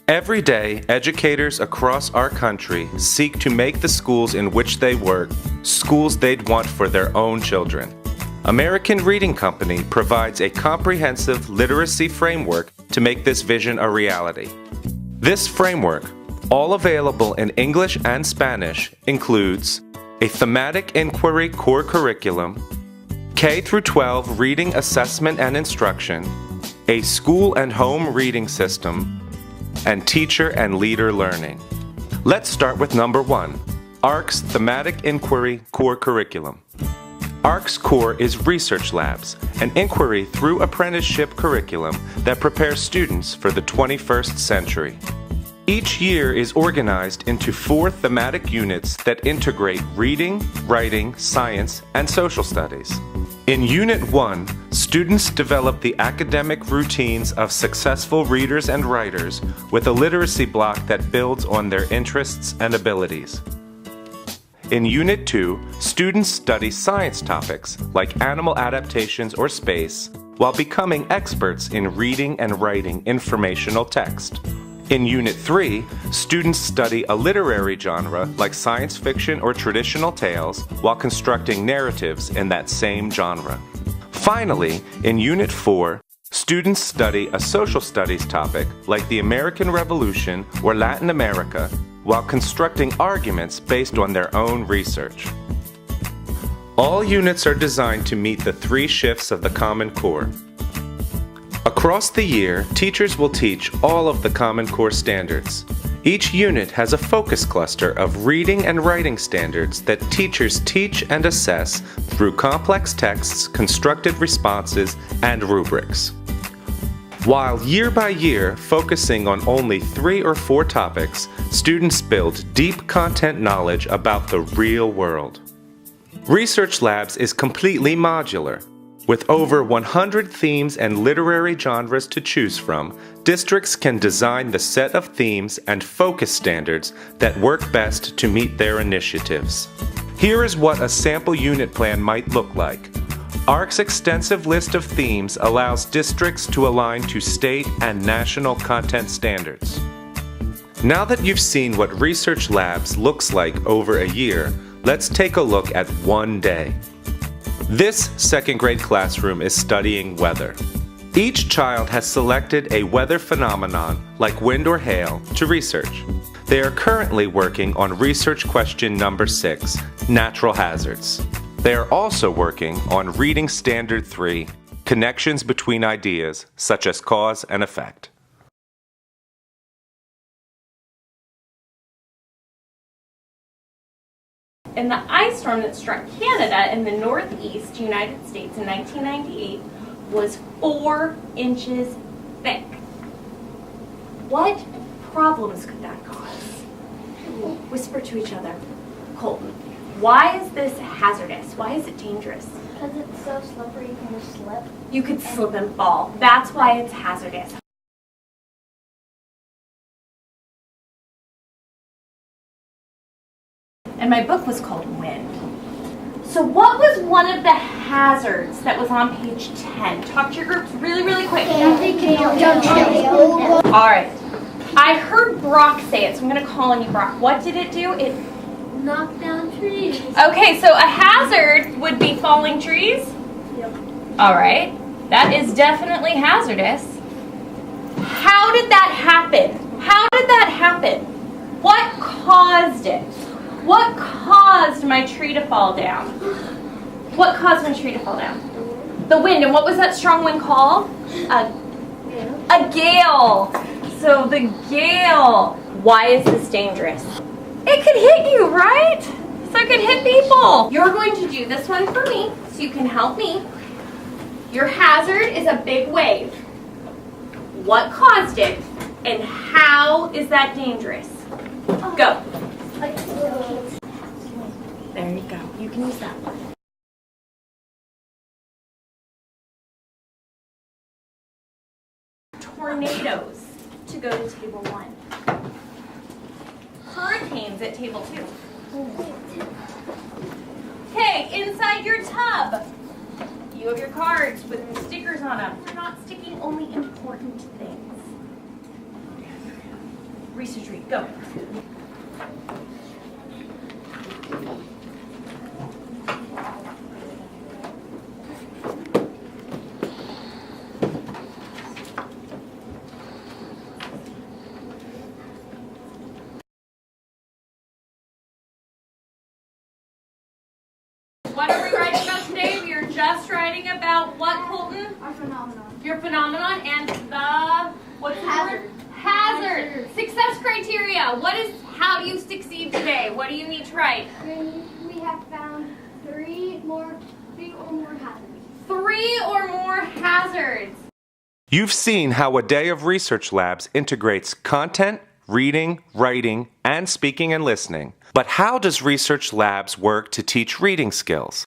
Every day, educators across our country seek to make the schools in which they work schools they'd want for their own children. American Reading Company provides a comprehensive literacy framework to make this vision a reality. This framework, all available in English and Spanish, includes a thematic inquiry core curriculum, K-12 reading assessment and instruction, a school and home reading system, and teacher and leader learning. Let's start with number 1, ARC's Thematic Inquiry Core Curriculum. ARC's core is research labs, an inquiry through apprenticeship curriculum that prepares students for the 21st century. Each year is organized into 4 thematic units that integrate reading, writing, science, and social studies. In Unit 1, students develop the academic routines of successful readers and writers with a literacy block that builds on their interests and abilities. In Unit 2, students study science topics like animal adaptations or space while becoming experts in reading and writing informational text. In Unit 3, students study a literary genre like science fiction or traditional tales while constructing narratives in that same genre. Finally, in Unit 4, students study a social studies topic like the American Revolution or Latin America while constructing arguments based on their own research. All units are designed to meet the 3 shifts of the Common Core. Across the year, teachers will teach all of the Common Core standards. Each unit has a focus cluster of reading and writing standards that teachers teach and assess through complex texts, constructed responses, and rubrics. While year by year, focusing on only 3 or 4 topics, students build deep content knowledge about the real world. Research Labs is completely modular. With over 100 themes and literary genres to choose from, districts can design the set of themes and focus standards that work best to meet their initiatives. Here is what a sample unit plan might look like. ARC's extensive list of themes allows districts to align to state and national content standards. Now that you've seen what Research Labs looks like over a year, let's take a look at one day. This second grade classroom is studying weather. Each child has selected a weather phenomenon, like wind or hail, to research. They are currently working on research question number 6, natural hazards. They are also working on reading standard 3, connections between ideas, such as cause and effect. And the ice storm that struck Canada in the northeast United States in 1998 was 4 inches thick. What problems could that cause? Whisper to each other. Colton, why is this hazardous? Why is it dangerous? Because it's so slippery you can just slip. You could slip and fall. That's why it's hazardous. And my book was called Wind. So what was one of the hazards that was on page 10? Talk to your groups really, really quick. All right. I heard Brock say it, so I'm going to call on you, Brock. What did it do? It knocked down trees. Okay, so a hazard would be falling trees? Yep. All right. That is definitely hazardous. How did that happen? How did that happen? What caused it? What caused my tree to fall down? What caused my tree to fall down? The wind. And what was that strong wind called? A gale. So the gale. Why is this dangerous? It could hit you, right? So it could hit people. You're going to do this one for me so you can help me. Your hazard is a big wave. What caused it? And how is that dangerous? Go. There you go. You can use that one. Tornadoes to go to table 1. Hurricanes at table 2. Okay, inside your tub, you have your cards with stickers on them. We're not sticking only important things. Research read, go. What are we writing about today? We are just writing about what, Colton? Our phenomenon. Your phenomenon and the, what's the word? Hazard. Success criteria. How do you succeed today? What do you need to write? We have found three or more hazards. 3 or more hazards. You've seen how a day of research labs integrates content, reading, writing, and speaking and listening. But how does research labs work to teach reading skills,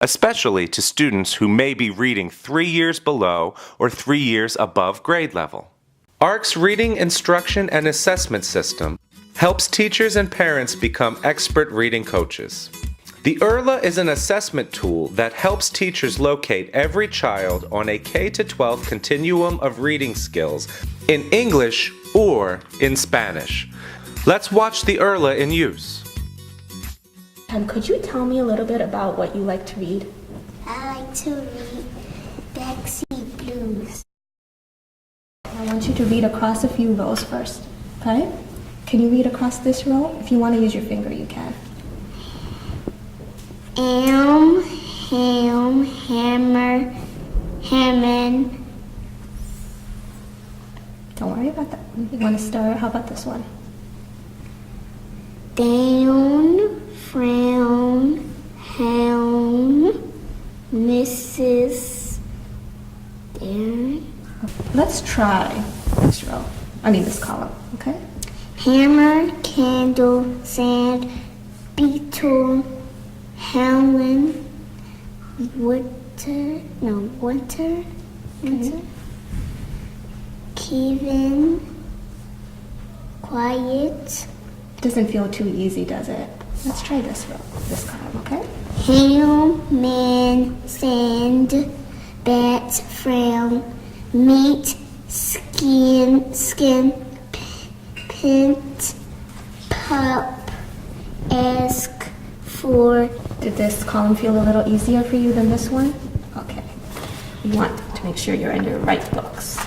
especially to students who may be reading 3 years below or 3 years above grade level? ARC's Reading Instruction and Assessment System helps teachers and parents become expert reading coaches. The Erla is an assessment tool that helps teachers locate every child on a K-12 continuum of reading skills in English or in Spanish. Let's watch the Erla in use. Could you tell me a little bit about what you like to read? I like to read Backseat Blues. I want you to read across a few rows first, okay? Can you read across this row? If you want to use your finger, you can. Ham, hammer, hammond. Don't worry about that. You want to start? How about this one? Down, frown, helm, Mrs. Darren. Let's try this row. This column, okay? Hammer, candle, sand, beetle, Helen, winter, Kevin, quiet, Doesn't feel too easy, does it? Let's try this row, this column, okay? ham, man, sand, bat, frown, meat, skin, pint, pup, ask for. Did this column feel a little easier for you than this one? Okay. You want to make sure you're in your right books,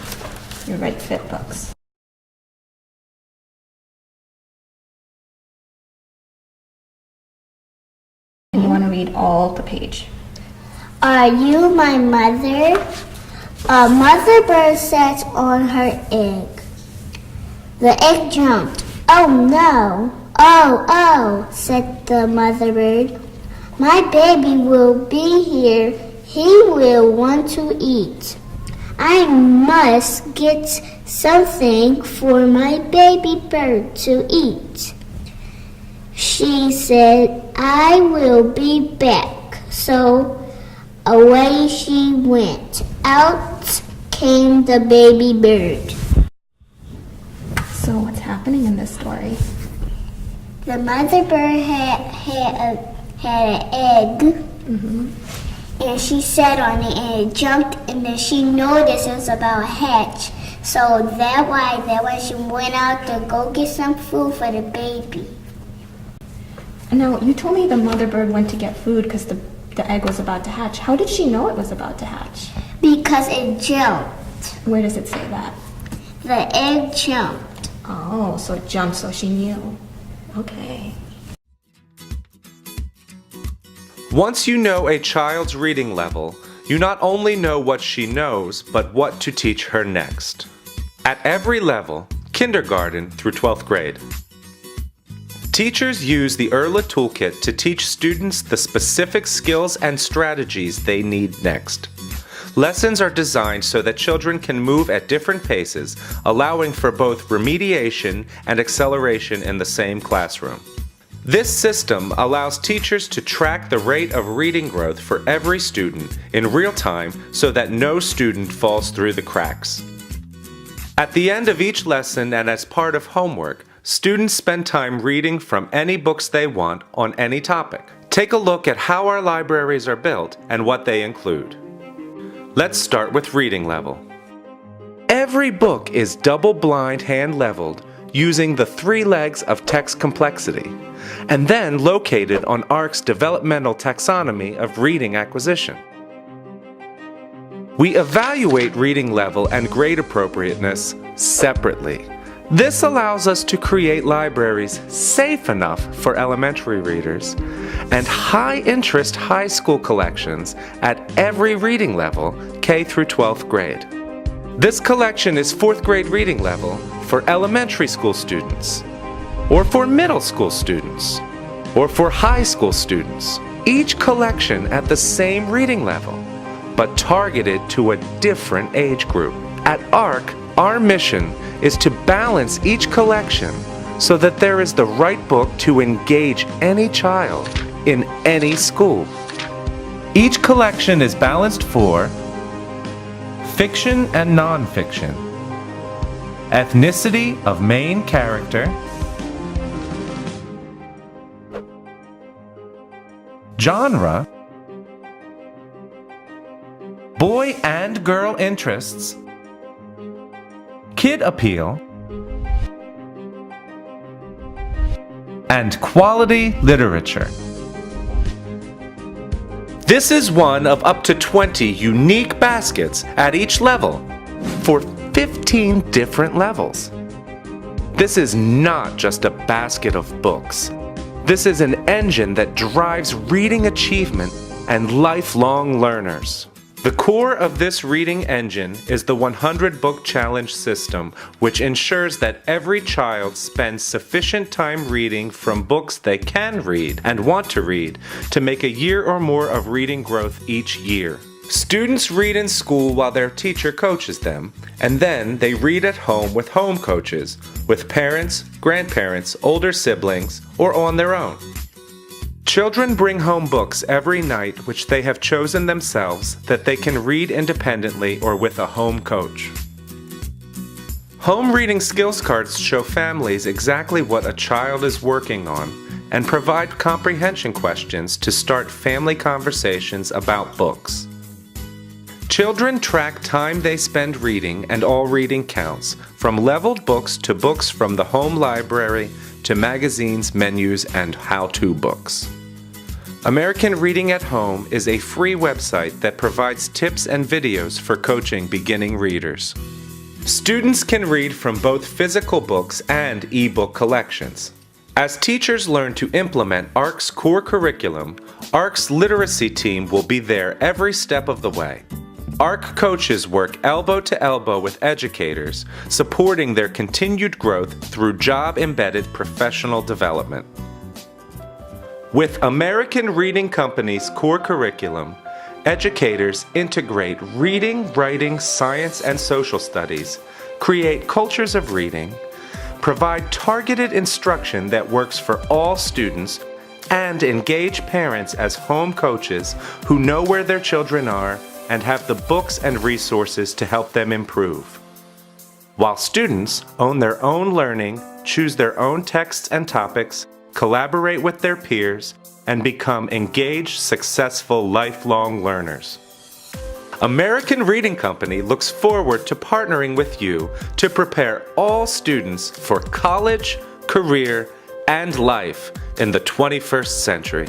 your right fit books. And you want to read all the page. Are you my mother? A mother bird sat on her egg. The egg jumped. Oh no! Oh, said the mother bird. My baby will be here. He will want to eat. I must get something for my baby bird to eat. She said, I will be back. So away she went. Out came the baby bird. So what's happening in this story? The mother bird had an egg, and she sat on it and it jumped, and then she noticed it was about to hatch. So that why she went out to go get some food for the baby. Now, you told me the mother bird went to get food because the egg was about to hatch. How did she know it was about to hatch? Because it jumped. Where does it say that? The egg jumped. Oh, so it jumped, so she knew. Okay. Once you know a child's reading level, you not only know what she knows, but what to teach her next. At every level, kindergarten through 12th grade. Teachers use the Erla Toolkit to teach students the specific skills and strategies they need next. Lessons are designed so that children can move at different paces, allowing for both remediation and acceleration in the same classroom. This system allows teachers to track the rate of reading growth for every student in real time so that no student falls through the cracks. At the end of each lesson and as part of homework, students spend time reading from any books they want on any topic. Take a look at how our libraries are built and what they include. Let's start with reading level. Every book is double-blind hand-leveled using the 3 legs of text complexity, and then located on ARC's developmental taxonomy of reading acquisition. We evaluate reading level and grade appropriateness separately. This allows us to create libraries safe enough for elementary readers and high-interest high school collections at every reading level, K through 12th grade. This collection is 4th grade reading level for elementary school students, or for middle school students, or for high school students, each collection at the same reading level, but targeted to a different age group. At ARC, our mission is to balance each collection so that there is the right book to engage any child in any school. Each collection is balanced for fiction and nonfiction, ethnicity of main character, genre, boy and girl interests, kid appeal, and quality literature. This is one of up to 20 unique baskets at each level for 15 different levels. This is not just a basket of books. This is an engine that drives reading achievement and lifelong learners. The core of this reading engine is the 100 Book Challenge system, which ensures that every child spends sufficient time reading from books they can read and want to read to make a year or more of reading growth each year. Students read in school while their teacher coaches them, and then they read at home with home coaches, with parents, grandparents, older siblings, or on their own. Children bring home books every night which they have chosen themselves that they can read independently or with a home coach. Home reading skills cards show families exactly what a child is working on and provide comprehension questions to start family conversations about books. Children track time they spend reading, and all reading counts, from leveled books to books from the home library to magazines, menus, and how-to books. American Reading at Home is a free website that provides tips and videos for coaching beginning readers. Students can read from both physical books and e-book collections. As teachers learn to implement ARC's core curriculum, ARC's literacy team will be there every step of the way. ARC coaches work elbow to elbow with educators, supporting their continued growth through job-embedded professional development. With American Reading Company's core curriculum, educators integrate reading, writing, science, and social studies, create cultures of reading, provide targeted instruction that works for all students, and engage parents as home coaches who know where their children are and have the books and resources to help them improve. While students own their own learning, choose their own texts and topics, collaborate with their peers, and become engaged, successful, lifelong learners. American Reading Company looks forward to partnering with you to prepare all students for college, career, and life in the 21st century.